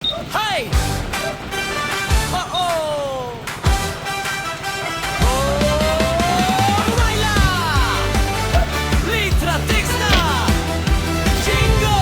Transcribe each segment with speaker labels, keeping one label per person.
Speaker 1: Hey! Oh! Raila! Litratista! Jingo!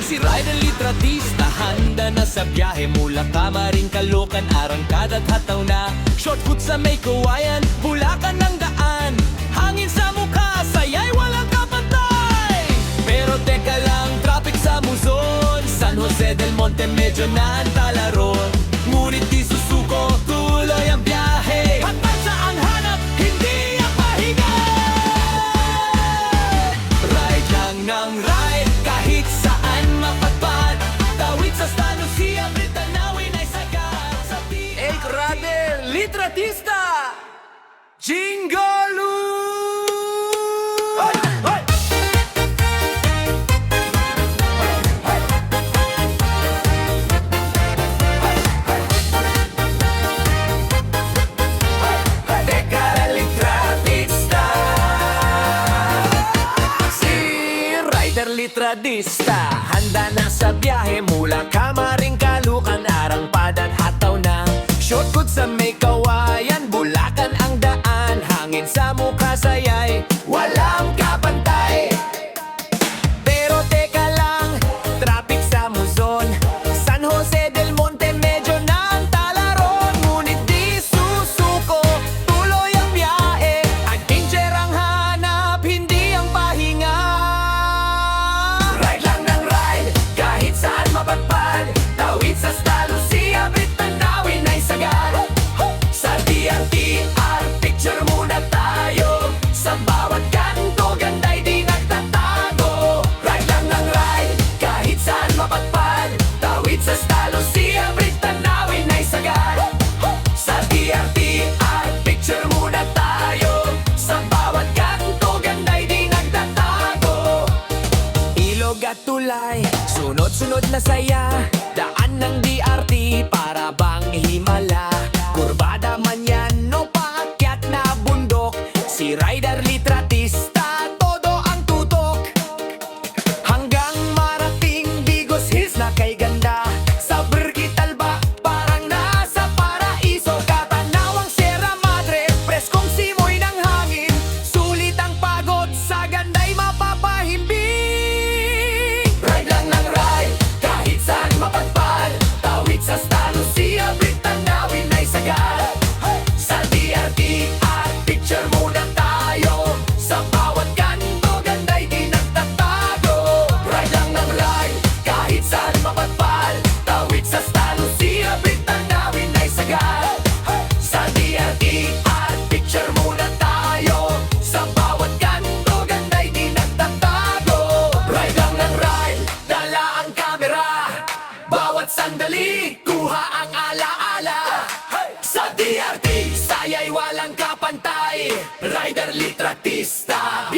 Speaker 1: Si Ryder Litratista handa na sa biyahe mula Kamarin, Caloocan, Arangkada at Hataw na. Shortcut sa may Kawayan, Bulacan ng daan. Hangin sa mukha, saya'y walang kapantay. Pero teka lang, traffic sa Luzon, San Jose del Monte medyo naantala ron. Ngunit di susuko, tuloy ang biyahe. Hanggang saan hanap, hindi ang pahinga. Ride lang ng ride, kahit saan mapagpad. Tawid sa San Lucia, Britanawin ay sagad. Sa El Radel Litratista Jingolu! Litratista, handa na sa biyahe mula Kamarin, Caloocan, Arangkada at Hataw na. Shortcut sa may Kawayan, Bulacan ang daan. Hangin sa mukha, saya'y walang kapantay. Pero teka lang, traffic sa Luzon, San Jose del Monte medyo naantala ron. Ngunit di susuko, tuloy ang biyahe. Adventure ang hanap, hindi ang pahinga. Tawid sa Santa Lucia, Britanawin ay sagad. Sa DRTR, picture muna tayo. Sa bawat kanto, ganda'y di nagtatago. Ride lang ng ride, kahit saan mapagpad. Tawid sa Santa Lucia, Britanawin ay sagad. Sa DRTR, picture muna tayo. Sa bawat kanto, ganda'y di nagtatago. Ilog at tulay, sunod-sunod na saya. Daan ng DRT para bang himala. Kurbada man yan o paakyat na bundok, si Ryder Litratista todo ang tutok. Hanggang marating Bigos Hills na kay ganda. Sa Burkitalba parang nasa paraiso. Katanawang Sierra Madre, preskong simoy ng hangin. Sulit ang pagod, sa ganda'y mapapahimbing. Ride lang ng ride, kahit saan mapagpad. Tawid sa Santa Lucia, Britanawin ay sagad. Sa DRTR, picture muna tayo. Sa bawat kanto, ganda'y di nagtatago. Ride lang ng ride, kahit saan mapagpad. Tawid sa Santa Lucia, Britanawin ay sagad. Sa DRTR, picture muna tayo. Sa bawat kanto, ganda'y di nagtatago. Ride lang ng ride, dala ang kamera. Bawat sandali, kuha ang alaala. Sa DRT, saya'y walang kapantay. Ryder Litratista.